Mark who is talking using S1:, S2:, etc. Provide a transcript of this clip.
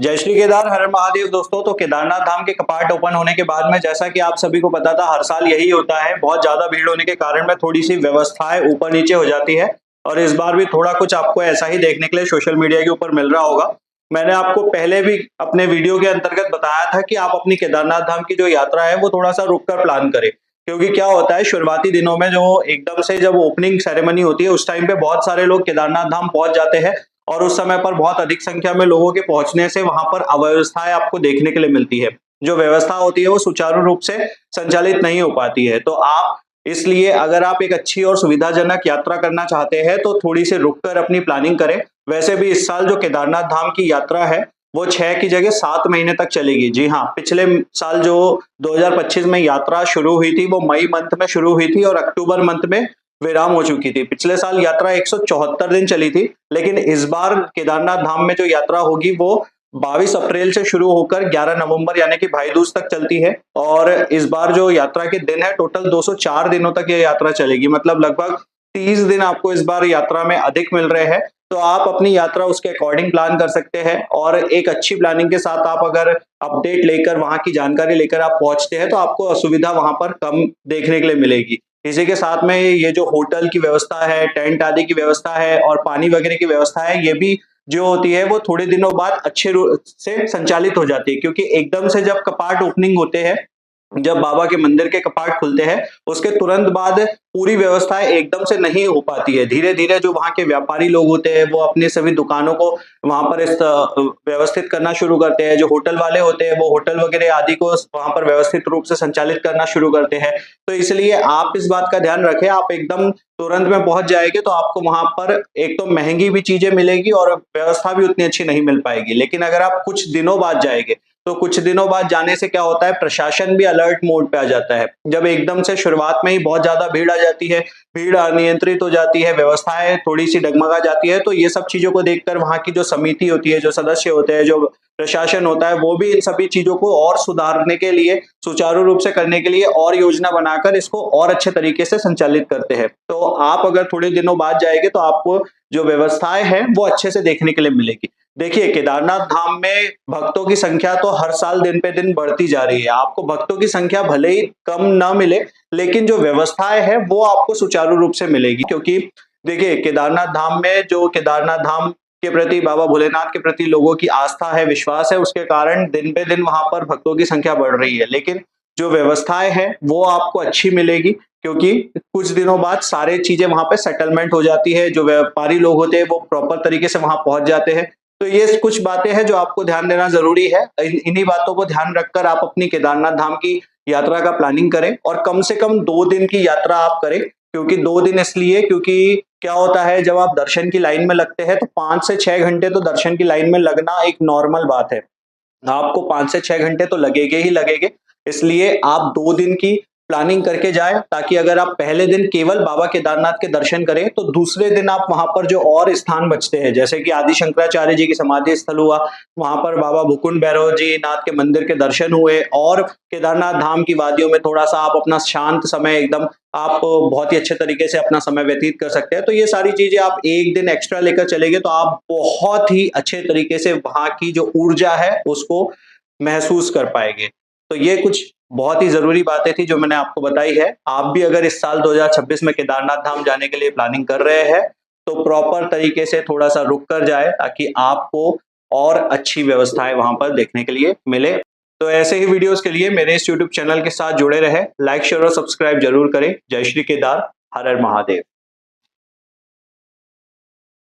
S1: जय श्री केदार हर हर महादेव। दोस्तों, तो केदारनाथ धाम के कपाट ओपन होने के बाद में, जैसा कि आप सभी को पता था, हर साल यही होता है। बहुत ज्यादा भीड़ होने के कारण में थोड़ी सी व्यवस्थाएं ऊपर नीचे हो जाती है और इस बार भी थोड़ा कुछ आपको ऐसा ही देखने के लिए सोशल मीडिया के ऊपर मिल रहा होगा। मैंने आपको पहले भी अपने वीडियो के अंतर्गत बताया था कि आप अपनी केदारनाथ धाम की जो यात्रा है वो थोड़ा सा रुक कर प्लान करें, क्योंकि क्या होता है, शुरुआती दिनों में जो एकदम से जब ओपनिंग सेरेमनी होती है उस टाइम पे बहुत सारे लोग केदारनाथ धाम पहुंच जाते हैं और उस समय पर बहुत अधिक संख्या में लोगों के पहुंचने से वहां पर अव्यवस्थाएं आपको देखने के लिए मिलती है। जो व्यवस्था होती है वो सुचारू रूप से संचालित नहीं हो पाती है। तो आप इसलिए अगर आप एक अच्छी और सुविधाजनक यात्रा करना चाहते हैं तो थोड़ी सी रुककर अपनी प्लानिंग करें। वैसे भी इस साल जो केदारनाथ धाम की यात्रा है वो 6 की जगह 7 महीने तक चलेगी। जी हाँ, पिछले साल जो 2025 में यात्रा शुरू हुई थी वो मई मंथ में शुरू हुई थी और अक्टूबर मंथ में विराम हो चुकी थी। पिछले साल यात्रा 174 दिन चली थी, लेकिन इस बार केदारनाथ धाम में जो यात्रा होगी वो 22 अप्रैल से शुरू होकर 11 नवंबर यानी कि भाई दूज तक चलती है। और इस बार जो यात्रा के दिन है टोटल 204 दिनों तक ये यात्रा चलेगी, मतलब लगभग 30 दिन आपको इस बार यात्रा में अधिक मिल रहे हैं। तो आप अपनी यात्रा उसके अकॉर्डिंग प्लान कर सकते हैं और एक अच्छी प्लानिंग के साथ आप अगर अपडेट लेकर, वहां की जानकारी लेकर आप पहुंचते हैं तो आपको असुविधा वहां पर कम देखने के लिए मिलेगी। इसी के साथ में ये जो होटल की व्यवस्था है, टेंट आदि की व्यवस्था है और पानी वगैरह की व्यवस्था है, ये भी जो होती है वो थोड़े दिनों बाद अच्छे रूप से संचालित हो जाती है, क्योंकि एकदम से जब कपाट ओपनिंग होते हैं, जब बाबा के मंदिर के कपाट खुलते हैं उसके तुरंत बाद पूरी व्यवस्थाएं एकदम से नहीं हो पाती है। धीरे धीरे जो वहां के व्यापारी लोग होते हैं वो अपने सभी दुकानों को वहां पर व्यवस्थित करना शुरू करते हैं। जो होटल वाले होते हैं वो होटल वगैरह आदि को वहां पर व्यवस्थित रूप से संचालित करना शुरू करते हैं। तो इसलिए आप इस बात का ध्यान रखें, आप एकदम तुरंत में पहुंच जाएंगे तो आपको वहां पर एक तो महंगी भी चीजें मिलेगी और व्यवस्था भी उतनी अच्छी नहीं मिल पाएगी। लेकिन अगर आप कुछ दिनों बाद जाएंगे तो कुछ दिनों बाद जाने से क्या होता है, प्रशासन भी अलर्ट मोड पे आ जाता है। जब एकदम से शुरुआत में ही बहुत ज्यादा भीड़ आ जाती है, भीड़ अनियंत्रित हो जाती है, व्यवस्थाएं थोड़ी सी डगमगा जाती है, तो ये सब चीजों को देखकर वहां की जो समिति होती है, जो सदस्य होते हैं, जो प्रशासन होता है, वो भी इन सभी चीजों को और सुधारने के लिए, सुचारू रूप से करने के लिए और योजना बनाकर इसको और अच्छे तरीके से संचालित करते हैं। तो आप अगर थोड़े दिनों बाद जाएंगे तो आपको जो व्यवस्थाएं हैं वो अच्छे से देखने के लिए मिलेगी। देखिए, केदारनाथ धाम में भक्तों की संख्या तो हर साल दिन पे दिन बढ़ती जा रही है। आपको भक्तों की संख्या भले ही कम ना मिले, लेकिन जो व्यवस्थाएं हैं वो आपको सुचारू रूप से मिलेगी। क्योंकि देखिए, केदारनाथ धाम में जो केदारनाथ धाम के प्रति, बाबा भोलेनाथ के प्रति लोगों की आस्था है, विश्वास है, उसके कारण दिन पे दिन वहां पर भक्तों की संख्या बढ़ रही है। लेकिन जो व्यवस्थाएं हैं वो आपको अच्छी मिलेगी, क्योंकि कुछ दिनों बाद सारे चीजें वहां पे सेटलमेंट हो जाती है। जो व्यापारी लोग होते हैं वो प्रॉपर तरीके से वहां पहुंच जाते हैं। तो ये कुछ बातें हैं जो आपको ध्यान देना जरूरी है। इन्हीं बातों को ध्यान रखकर आप अपनी केदारनाथ धाम की यात्रा का प्लानिंग करें और कम से कम 2 दिन की यात्रा आप करें। क्योंकि 2 दिन इसलिए, क्योंकि क्या होता है, जब आप दर्शन की लाइन में लगते हैं तो 5 से 6 घंटे तो दर्शन की लाइन में लगना एक नॉर्मल बात है। आपको 5 से 6 घंटे तो लगेंगे ही लगेंगे। इसलिए आप 2 दिन की प्लानिंग करके जाएं, ताकि अगर आप पहले दिन केवल बाबा केदारनाथ के दर्शन करें तो दूसरे दिन आप वहां पर जो और स्थान बचते हैं, जैसे कि आदि शंकराचार्य जी की समाधि स्थल हुआ, वहां पर बाबा भुकुंड भैरव जी नाथ के मंदिर के दर्शन हुए, और केदारनाथ धाम की वादियों में थोड़ा सा आप अपना शांत समय एकदम आप बहुत ही अच्छे तरीके से अपना समय व्यतीत कर सकते हैं। तो ये सारी चीजें आप एक दिन एक्स्ट्रा लेकर चलेंगे तो आप बहुत ही अच्छे तरीके से वहां की जो ऊर्जा है उसको महसूस कर पाएंगे। तो ये कुछ बहुत ही जरूरी बातें थी जो मैंने आपको बताई है। आप भी अगर इस साल 2026 में केदारनाथ धाम जाने के लिए प्लानिंग कर रहे हैं तो प्रॉपर तरीके से थोड़ा सा रुक कर जाए, ताकि आपको और अच्छी व्यवस्थाएं वहां पर देखने के लिए मिले। तो ऐसे ही वीडियोस के लिए मेरे इस यूट्यूब चैनल के साथ जुड़े रहे, लाइक शेयर और सब्सक्राइब जरूर करें। जय श्री केदार, हर हर महादेव।